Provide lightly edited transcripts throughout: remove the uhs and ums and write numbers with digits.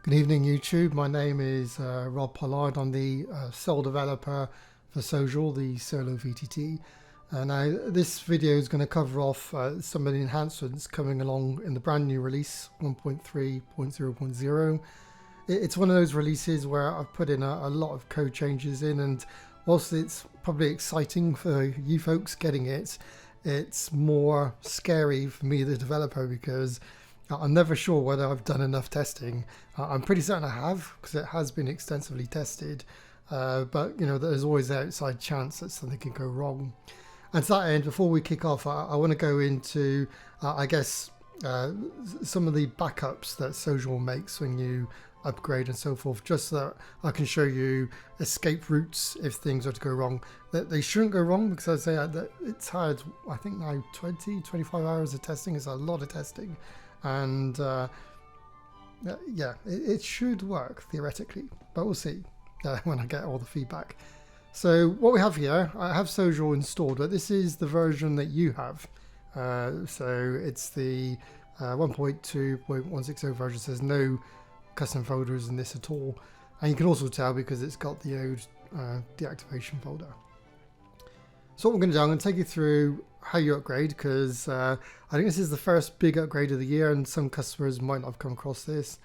Good evening, YouTube. My name is Rob Pollard. I'm the sole developer for Sojour, the solo VTT. Now, this video is going to cover off some of the enhancements coming along in the brand new release 1.3.0.0. It's one of those releases where I've put in a lot of code changes in, and whilst it's probably exciting for you folks getting it, it's more scary for me, the developer, because I'm never sure whether I've done enough testing. I'm pretty certain I have, because it has been extensively tested, but you know, there's always the outside chance that something can go wrong. And to that end, before we kick off, I want to go into, I guess, some of the backups that Sojour makes when you upgrade and so forth, just so that I can show you escape routes if things are to go wrong. That they shouldn't go wrong, because I say that it's had, I think now 25 hours of testing. It's a lot of testing. And yeah, it should work theoretically, but we'll see when I get all the feedback. So what we have here, I have Sojour installed, but this is the version that you have. So it's the 1.2.160 version. So there's no custom folders in this at all, and you can also tell because it's got the old deactivation folder. So what we're going to do, I'm going to take you through how you upgrade, because I think this is the first big upgrade of the year, and some customers might not have come across this.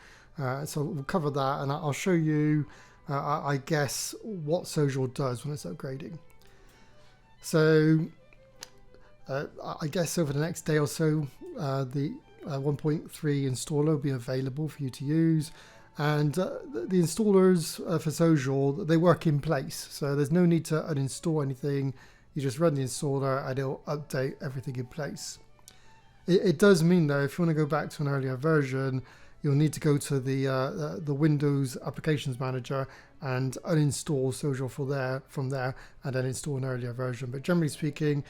So we'll cover that, and I'll show you, I guess, what Sojour does when it's upgrading. So I guess over the next day or so, the 1.3 installer will be available for you to use. And the installers for Sojour, they work in place, so there's no need to uninstall anything. You just run the installer and it'll update everything in place. It does mean though, if you want to go back to an earlier version, you'll need to go to the Windows Applications Manager and uninstall Sojour from there, and then install an earlier version. But generally speaking,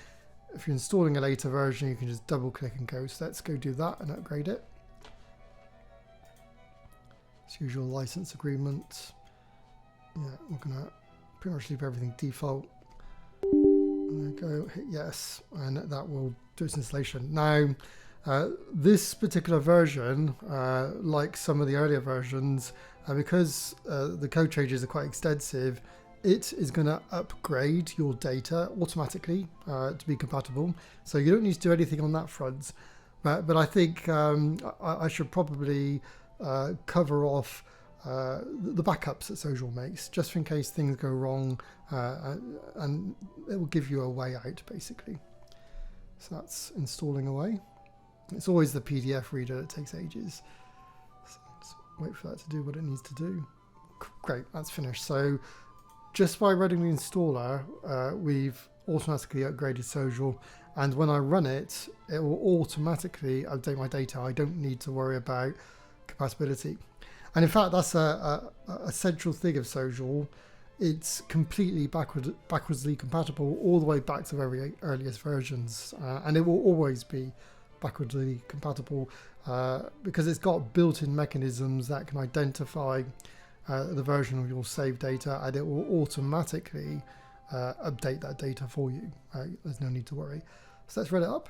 if you're installing a later version, you can just double click and go. So let's go do that and upgrade it. It's usual license agreement. Yeah, we're gonna pretty much leave everything default. There we go, hit yes, and that will do its installation. Now, this particular version, like some of the earlier versions, because the code changes are quite extensive, it is going to upgrade your data automatically to be compatible. So you don't need to do anything on that front. But I think I should probably cover off the backups that Sojour makes, just in case things go wrong, and it will give you a way out, basically. So that's installing away. It's always the PDF reader that takes ages. So just wait for that to do what it needs to do. Great, that's finished. So just by running the installer, we've automatically upgraded Sojour, and when I run it, it will automatically update my data. I don't need to worry about compatibility. And in fact, that's a central thing of Sojour. It's completely backwardsly compatible all the way back to the very earliest versions, and it will always be backwardsly compatible because it's got built-in mechanisms that can identify the version of your saved data, and it will automatically update that data for you. There's no need to worry. So let's run it up.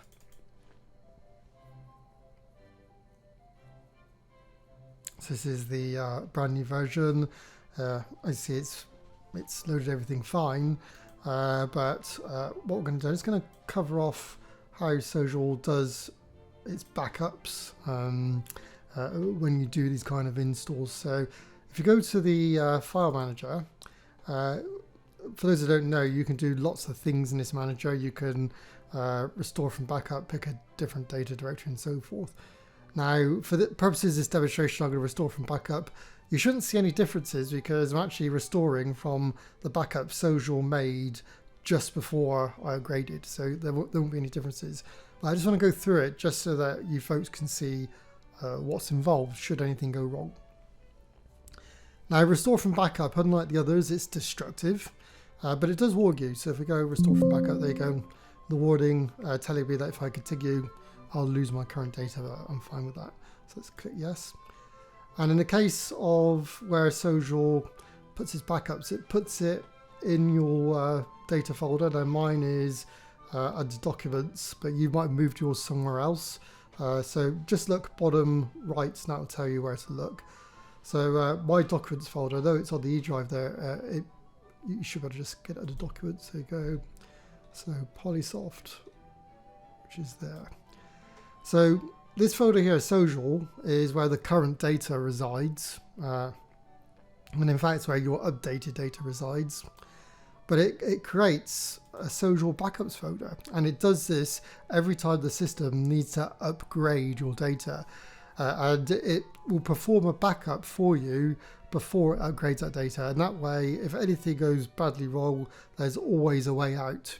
So this is the brand new version. I see it's loaded everything fine, but what we're going to do is going to cover off how Sojour does its backups when you do these kind of installs. So if you go to the file manager, for those who don't know, you can do lots of things in this manager. You can restore from backup, pick a different data directory, and so forth. Now, for the purposes of this demonstration, I'm going to restore from backup. You shouldn't see any differences because I'm actually restoring from the backup Sojour made just before I upgraded, so there won't be any differences. But I just want to go through it just so that you folks can see what's involved should anything go wrong. Now, restore from backup, unlike the others, it's destructive, but it does warn you. So if we go restore from backup, there you go. The warning telling me that if I continue, I'll lose my current data, but I'm fine with that. So let's click yes. And in the case of where Sojour puts its backups, it puts it in your data folder. Now mine is under documents, but you might have moved yours somewhere else. So just look bottom right, and that will tell you where to look. So my documents folder, though it's on the E drive there, you should be able to just get it under documents. There you go. So Polysoft, which is there. So this folder here, Sojour, is where the current data resides. And in fact, it's where your updated data resides. But it creates a Sojour backups folder. And it does this every time the system needs to upgrade your data. And it will perform a backup for you before it upgrades that data. And that way, if anything goes badly wrong, there's always a way out.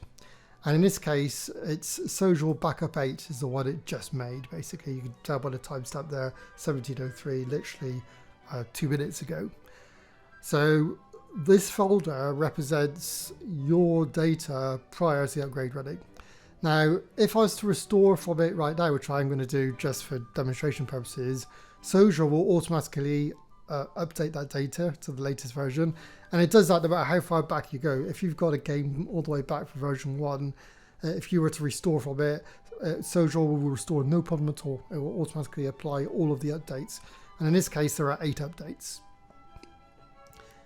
And in this case, it's Sojour Backup 8 is the one it just made, basically. You can tell by the timestamp there, 1703, literally 2 minutes ago. So this folder represents your data prior to the upgrade running. Now, if I was to restore from it right now, which I'm going to do just for demonstration purposes, Sojour will automatically update that data to the latest version. And it does that no matter how far back you go. If you've got a game all the way back from version 1, if you were to restore from it, Sojour will restore no problem at all. It will automatically apply all of the updates. And in this case, there are 8 updates.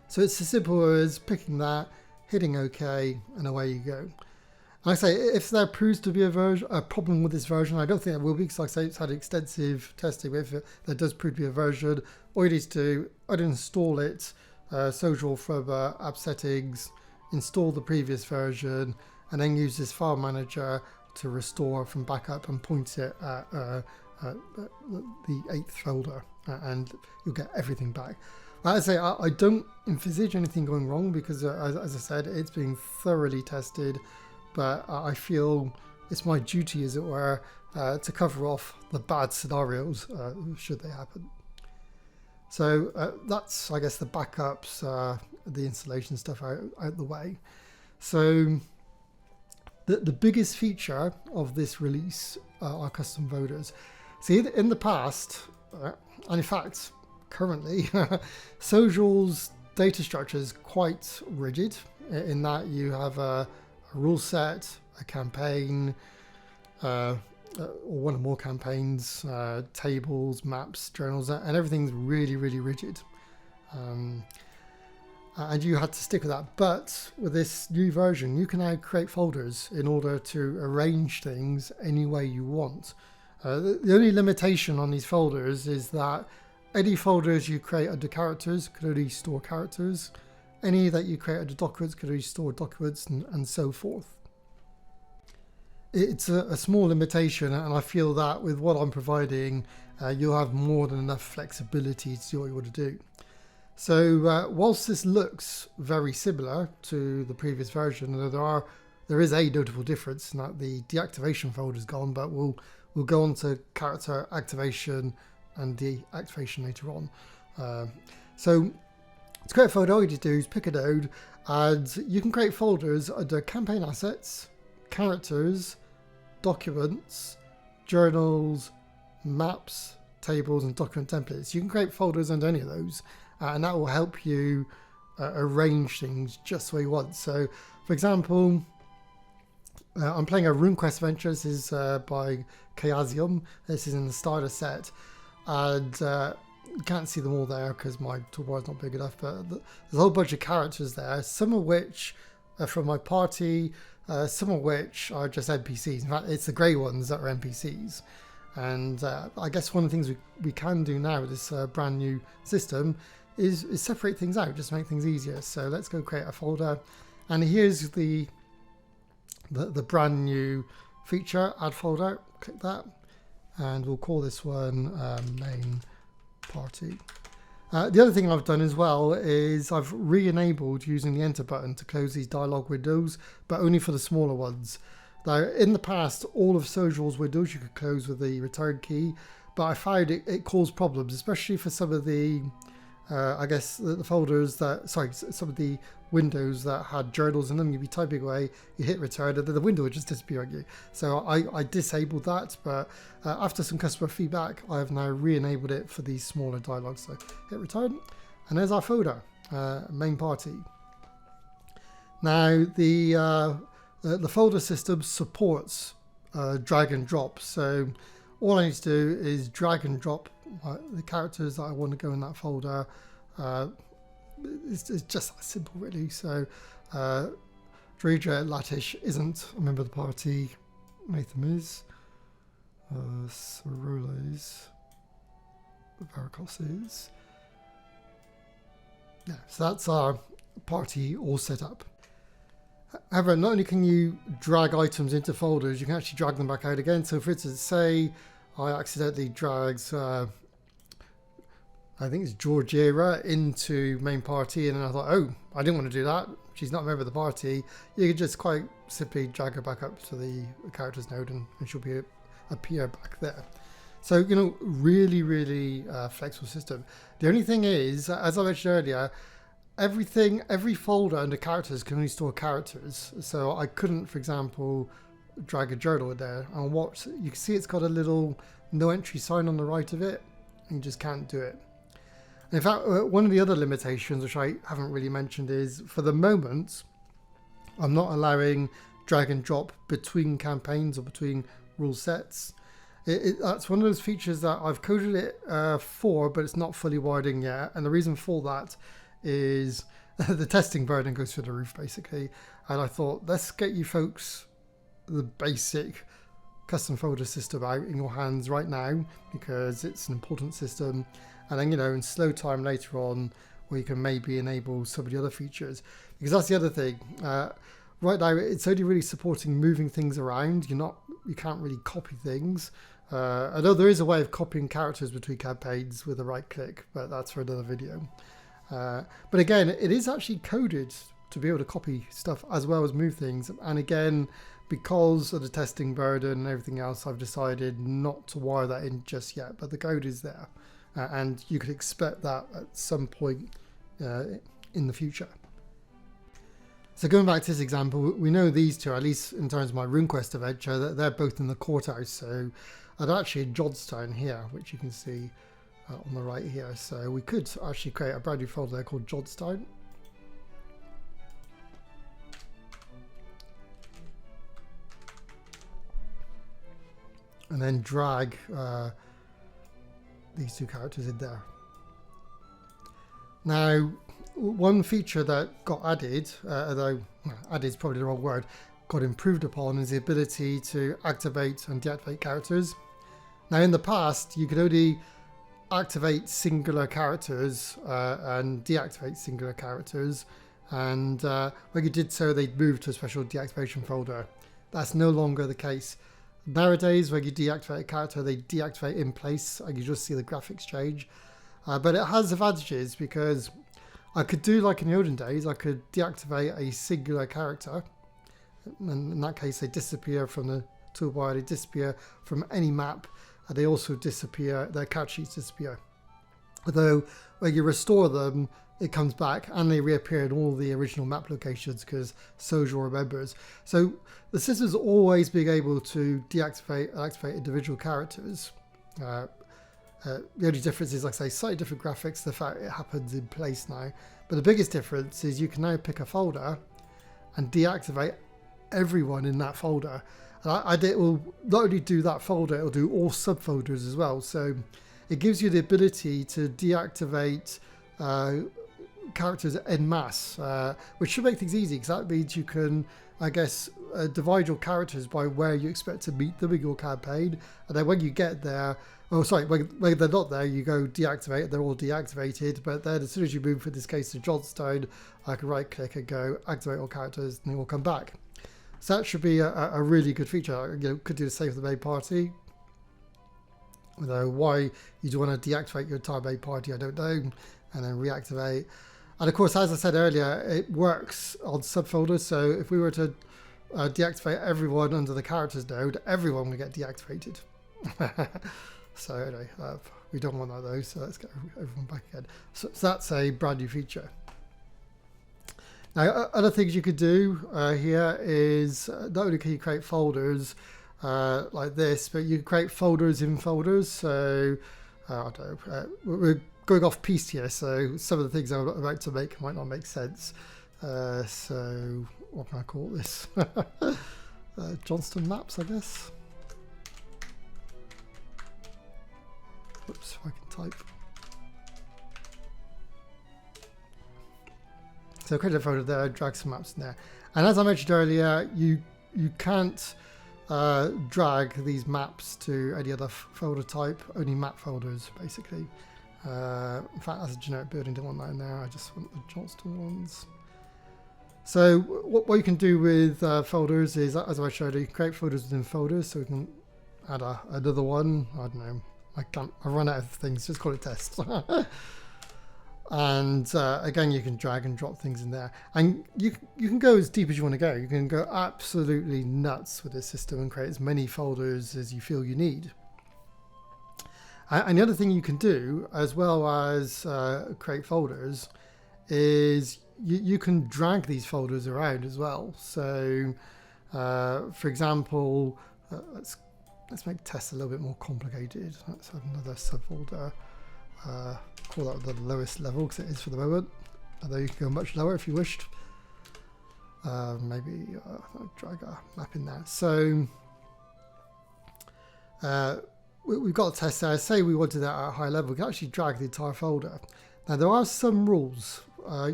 So it's as simple as picking that, hitting OK, and away you go. Like I say, if there proves to be a problem with this version, I don't think there will be, because like I say, it's had extensive testing. But if there does prove to be a version, all you need to do, uninstall it, Sojour from app settings, install the previous version, and then use this file manager to restore from backup and point it at the 8th folder, and you'll get everything back. Like I say, I don't envisage anything going wrong because, as I said, it's being thoroughly tested. But I feel it's my duty, as it were, to cover off the bad scenarios should they happen. So that's, I guess, the backups, the installation stuff out the way. So the biggest feature of this release are custom folders. See, in the past, and in fact, currently, Sojour's data structure is quite rigid in that you have a rule set, a campaign, or one or more campaigns, tables, maps, journals, and everything's really, really rigid. And you had to stick with that. But with this new version, you can now create folders in order to arrange things any way you want. The only limitation on these folders is that any folders you create under characters can only store characters. Any that you create under documents can only store documents, and so forth. It's a small limitation, and I feel that with what I'm providing, you'll have more than enough flexibility to do what you want to do. So whilst this looks very similar to the previous version, there is a notable difference in that the deactivation folder is gone, but we'll go on to character activation and deactivation later on. So to create a folder, all you need to do is pick a node, and you can create folders under campaign assets, characters, documents, journals, maps, tables, and document templates. You can create folders under any of those, and that will help you arrange things just the way you want. So, for example, I'm playing a Runequest adventure. This is by Chaosium. This is in the starter set, and you can't see them all there because my toolbar is not big enough, but there's a whole bunch of characters there, some of which are from my party, some of which are just NPCs. In fact, it's the grey ones that are NPCs. And I guess one of the things we can do now with this brand new system is separate things out, just to make things easier. So let's go create a folder. And here's the brand new feature, add folder. Click that. And we'll call this one main party. The other thing I've done as well is I've re-enabled using the enter button to close these dialog windows, but only for the smaller ones. Now, in the past, all of Sojour's windows you could close with the return key, but I found it caused problems, especially for some of the, I guess, the folders that, sorry, some of the windows that had journals in them. You'd be typing away, you hit return, and then the window would just disappear on you. So I disabled that, but after some customer feedback, I have now re-enabled it for these smaller dialogues. So hit return, and there's our folder, main party. Now, the folder system supports drag and drop. So all I need to do is drag and drop the characters that I want to go in that folder. It's just that simple, really. So Dredra Latish isn't a member of the party. Nathan is. Sorola is. Varicos is. Yeah, so that's our party all set up. However, not only can you drag items into folders, you can actually drag them back out again. So for instance, say I accidentally dragged, I think it's Georgiera into main party, and then I thought, oh, I didn't want to do that. She's not a member of the party. You could just quite simply drag her back up to the characters node, and she'll appear back there. So, you know, really, really flexible system. The only thing is, as I mentioned earlier, every folder under characters can only store characters. So I couldn't, for example, drag a journal in there. And what you can see, it's got a little no entry sign on the right of it, and you just can't do it. And in fact, one of the other limitations, which I haven't really mentioned, is for the moment, I'm not allowing drag and drop between campaigns or between rule sets. That's one of those features that I've coded it for, but it's not fully wired in yet. And the reason for that is the testing burden goes through the roof, basically. And I thought, let's get you folks the basic custom folder system out in your hands right now, because it's an important system. And then, you know, in slow time later on, where you can maybe enable some of the other features. Because that's the other thing. Right now, it's only really supporting moving things around. You can't really copy things. Although there is a way of copying characters between campaigns with a right click, but that's for another video. But again, it is actually coded to be able to copy stuff as well as move things. And again, because of the testing burden and everything else, I've decided not to wire that in just yet, but the code is there. And you could expect that at some point in the future. So going back to this example, we know these two, at least in terms of my Runequest adventure, that they're both in the courthouse. So I'd actually Jodstown here, which you can see on the right here. So we could actually create a brand new folder there called Jodstown. And then drag these two characters in there. Now, one feature that got added, although added is probably the wrong word, got improved upon, is the ability to activate and deactivate characters. Now, in the past, you could only activate singular characters and deactivate singular characters, and when you did so, they'd move to a special deactivation folder. That's no longer the case. Nowadays, when you deactivate a character, they deactivate in place, and you just see the graphics change. But it has advantages, because I could do like in the olden days, I could deactivate a singular character, and in that case they disappear from the toolbar, they disappear from any map, and they also disappear, their character sheets disappear. Although when you restore them, it comes back and they reappear in all the original map locations, because Sojour remembers. So the system's always being able to deactivate and activate individual characters. The only difference is, like I say, slightly different graphics, the fact it happens in place now. But the biggest difference is you can now pick a folder and deactivate everyone in that folder. And it will not only do that folder, it will do all subfolders as well. So it gives you the ability to deactivate characters en masse, which should make things easy, because that means you can, I guess, divide your characters by where you expect to meet them in your campaign, and then when you get there, when they're not there, you go deactivate, they're all deactivated, but then as soon as you move, for this case, to Johnstone, I can right click and go activate all characters, and they will come back. So that should be a really good feature. You know, could do the same for the main party. Although why you'd want to deactivate your entire main party, I don't know, and then reactivate. And of course, as I said earlier, it works on subfolders. So if we were to deactivate everyone under the characters node, everyone would get deactivated. So anyway, we don't want that though, so let's get everyone back again. So that's a brand new feature. Now, other things you could do here is not only can you create folders like this, but you can create folders in folders. So I don't know, we're going off piste here, so some of the things I'm about to make might not make sense. So what can I call this? Johnston maps, I guess. Whoops, if I can type. So create a folder there, drag some maps in there. And as I mentioned earlier, you can't drag these maps to any other folder type, only map folders basically. In fact, as a generic building, don't want that in there. I just want the Johnston ones. So what you can do with folders is, as I showed you, you can create folders within folders. So we can add another one. I don't know. I run out of things. Just call it test. And again, you can drag and drop things in there, and you can go as deep as you want to go. You can go absolutely nuts with this system and create as many folders as you feel you need. And the other thing you can do, as well as create folders, is you can drag these folders around as well. So, for example, let's make tests a little bit more complicated. Let's have another subfolder. Call that the lowest level because it is for the moment, although you can go much lower if you wished. Maybe drag a map in there. So we've got a test there. Say we wanted that at a high level, we can actually drag the entire folder. Now there are some rules.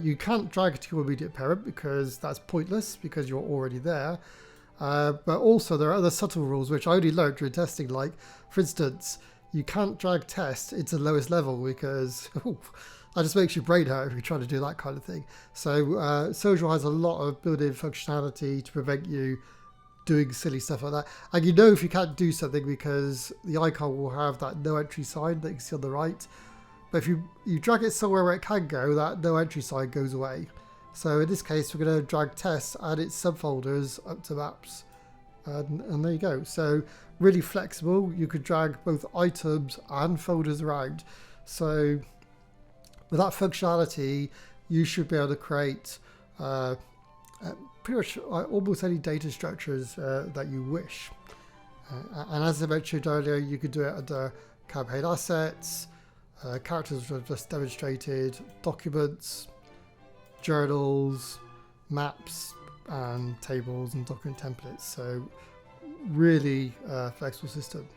You can't drag it to your immediate parent because that's pointless because you're already there. But also there are other subtle rules which I only learned during testing, like for instance, you can't drag test into the lowest level because that just makes your brain hurt if you're trying to do that kind of thing. So Sojour has a lot of built-in functionality to prevent you doing silly stuff like that. And you know if you can't do something because the icon will have that no entry sign that you can see on the right. But if you drag it somewhere where it can go, that no entry sign goes away. So in this case, we're going to drag tests and its subfolders up to maps. And there you go. So really flexible. You could drag both items and folders around. So with that functionality, you should be able to create pretty much almost any data structures that you wish. And as I mentioned earlier, you could do it under campaign assets, characters which I've just demonstrated, documents, journals, maps, and tables and document templates. So really flexible system.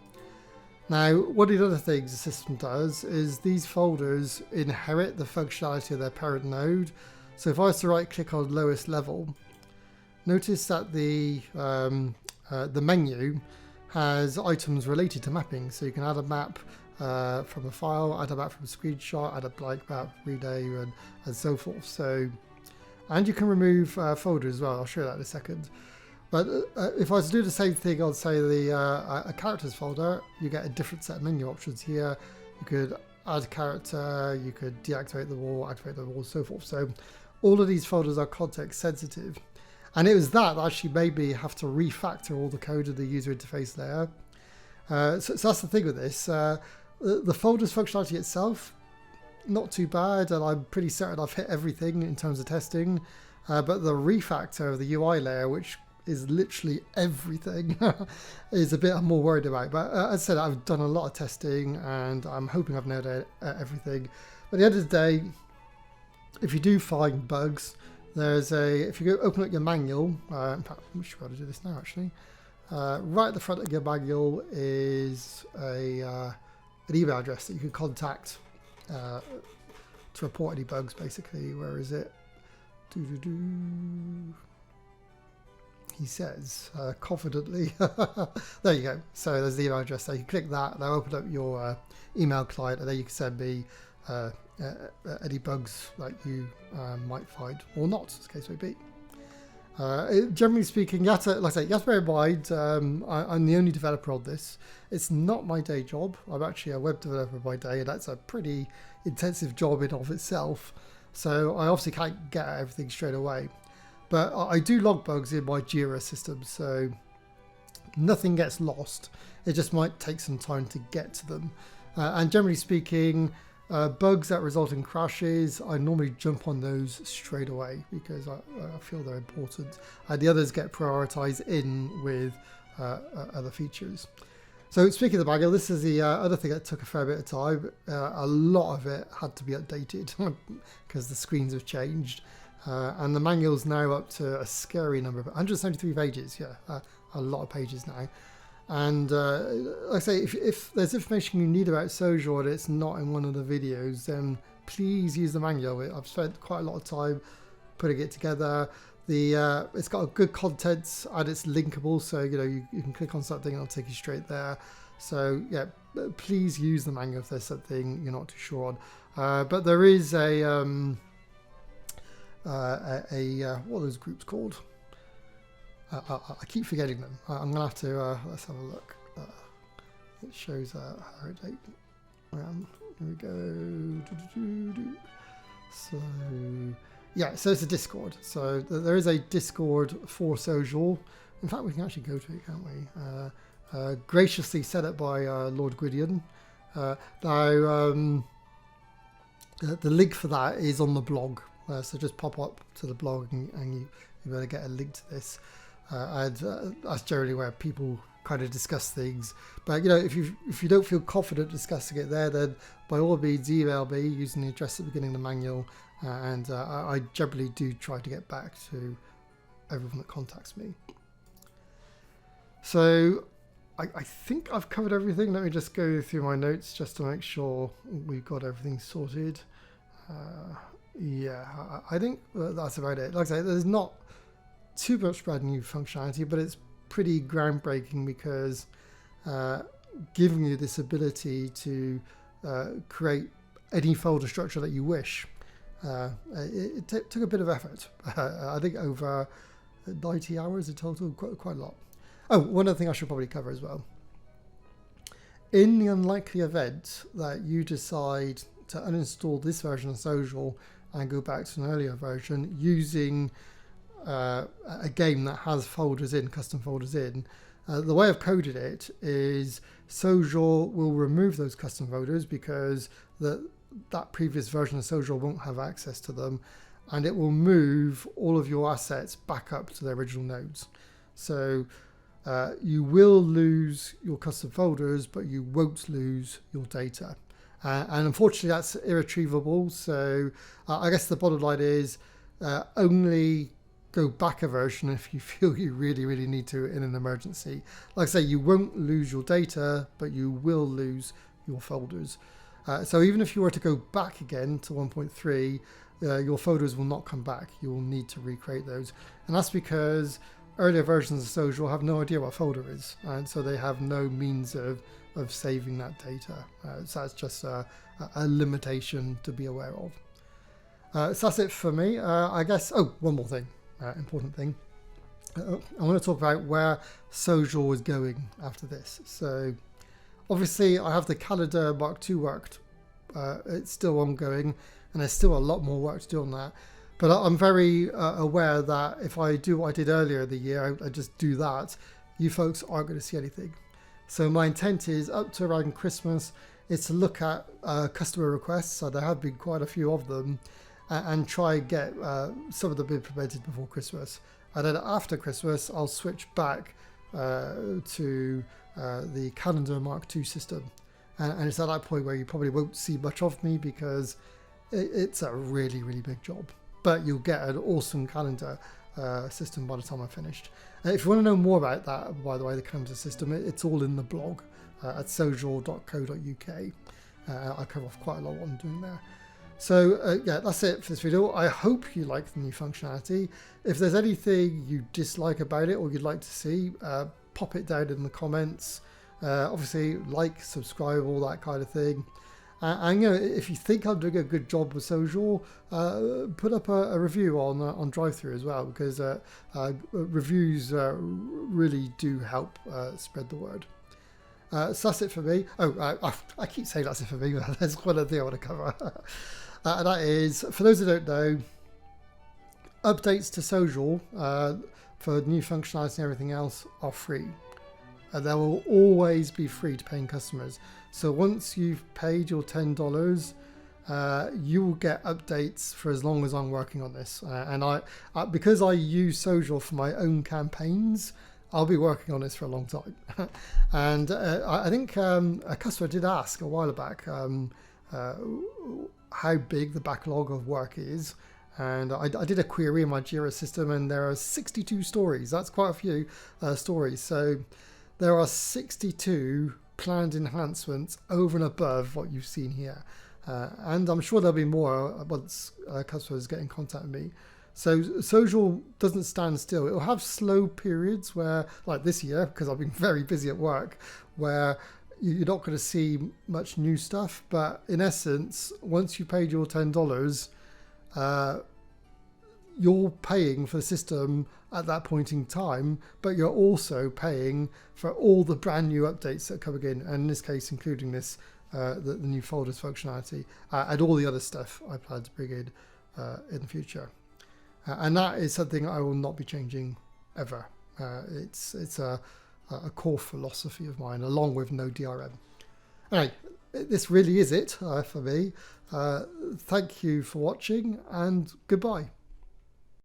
Now, one of the other things the system does is these folders inherit the functionality of their parent node. So if I was to right click on lowest level, notice that the menu has items related to mapping. So you can add a map from a file, add a map from a screenshot, add a blank map, rename, and so forth. So, and you can remove folders as well. I'll show you that in a second. But if I was to do the same thing on, say, a characters folder, you get a different set of menu options here. You could add a character, you could deactivate the wall, activate the wall, and so forth. So all of these folders are context sensitive. And it was that actually made me have to refactor all the code of the user interface layer. So that's the thing with this. The folders functionality itself, not too bad, and I'm pretty certain I've hit everything in terms of testing. But the refactor of the UI layer, which is literally everything, is a bit I'm more worried about. But as I said, I've done a lot of testing and I'm hoping I've nailed everything. But at the end of the day, if you do find bugs, there's if you go open up your manual, in fact, we should be able to do this now actually. Right at the front of your manual is an email address that you can contact to report any bugs basically. Where is it? He says confidently. There you go. So there's the email address there. You click that, they'll open up your email client, and then you can send me any bugs that you might find, or not, as the case may be. Generally speaking, you have to, like I say, you have to bear in mind, I'm the only developer on this. It's not my day job. I'm actually a web developer by day, and that's a pretty intensive job in of itself. So I obviously can't get at everything straight away. But I do log bugs in my Jira system, so nothing gets lost. It just might take some time to get to them. And generally speaking, bugs that result in crashes, I normally jump on those straight away because I feel they're important. And the others get prioritized in with other features. So speaking of the manual, this is the other thing that took a fair bit of time. A lot of it had to be updated because the screens have changed. And the manual's now up to a scary number, 173 pages, yeah, a lot of pages now. And like I say, if there's information you need about Sojour and it's not in one of the videos, then please use the manual. I've spent quite a lot of time putting it together. It's got good contents and it's linkable, so you can click on something and it'll take you straight there. So yeah, please use the manual if there's something you're not too sure on. But there is a what are those groups called? I keep forgetting them. I'm gonna have to let's have a look. It shows how it date. Here we go. So yeah, so it's a Discord. So there is a Discord for Sojour. In fact, we can actually go to it, can't we? Graciously set up by Lord Gwydion. Now the link for that is on the blog. So just pop up to the blog and you better get a link to this. And that's generally where people kind of discuss things. But if you don't feel confident discussing it there, then by all means email me using the address at the beginning of the manual, and I generally do try to get back to everyone that contacts me. So I think I've covered everything. Let me just go through my notes just to make sure we've got everything sorted. Yeah, I think that's about it. Like I say, there's not too much brand new functionality, but it's pretty groundbreaking because giving you this ability to create any folder structure that you wish. It took a bit of effort. I think over 90 hours in total, quite a lot. Oh, one other thing I should probably cover as well. In the unlikely event that you decide to uninstall this version of Sojour and go back to an earlier version using a game that has folders in, custom folders in, the way I've coded it is Sojour will remove those custom folders because that previous version of Sojour won't have access to them, and it will move all of your assets back up to their original nodes. So you will lose your custom folders, but you won't lose your data. And unfortunately, that's irretrievable. So I guess the bottom line is only go back a version if you feel you really, really need to in an emergency. Like I say, you won't lose your data, but you will lose your folders. So even if you were to go back again to 1.3, your folders will not come back. You will need to recreate those. And that's because earlier versions of Sojour have no idea what folder is. And so they have no means of saving that data. So that's just a limitation to be aware of. So that's it for me. I guess, one more thing, important thing. I want to talk about where Sojour is going after this. So obviously I have the calendar Mark II worked. It's still ongoing and there's still a lot more work to do on that. But I'm very aware that if I do what I did earlier in the year, I just do that, you folks aren't going to see anything. So my intent is up to around Christmas is to look at customer requests, so there have been quite a few of them, and try and get some of them implemented before Christmas. And then after Christmas, I'll switch back to the calendar Mark II system. And it's at that point where you probably won't see much of me because it's a really, really big job. But you'll get an awesome calendar system by the time I'm finished. If you want to know more about that, by the way, the calendar system, it's all in the blog at sojour.co.uk. I cover off quite a lot of what I'm doing there. So yeah, that's it for this video. I hope you like the new functionality. If there's anything you dislike about it or you'd like to see, pop it down in the comments. Obviously, like, subscribe, all that kind of thing. And if you think I'm doing a good job with Sojour, put up a review on DriveThru as well, because reviews really do help spread the word. So that's it for me. I keep saying that's it for me, but there's one other thing I want to cover. And that is, for those who don't know, updates to Sojour for new functionality and everything else are free. They will always be free to paying customers. So once you've paid your $10, you will get updates for as long as I'm working on this. And I because I use Sojour for my own campaigns, I'll be working on this for a long time. And I think a customer did ask a while back how big the backlog of work is. And I did a query in my Jira system and there are 62 stories. That's quite a few stories. So there are 62 planned enhancements over and above what you've seen here. And I'm sure there'll be more once customers get in contact with me. So Sojour doesn't stand still. It'll have slow periods where, like this year, because I've been very busy at work, where you're not going to see much new stuff. But in essence, once you paid your $10, you're paying for the system at that point in time, but you're also paying for all the brand new updates that are coming in, and in this case, including this, the new folders functionality, and all the other stuff I plan to bring in the future. And that is something I will not be changing ever. It's a core philosophy of mine, along with no DRM. Anyway, this really is it for me. Thank you for watching, and goodbye.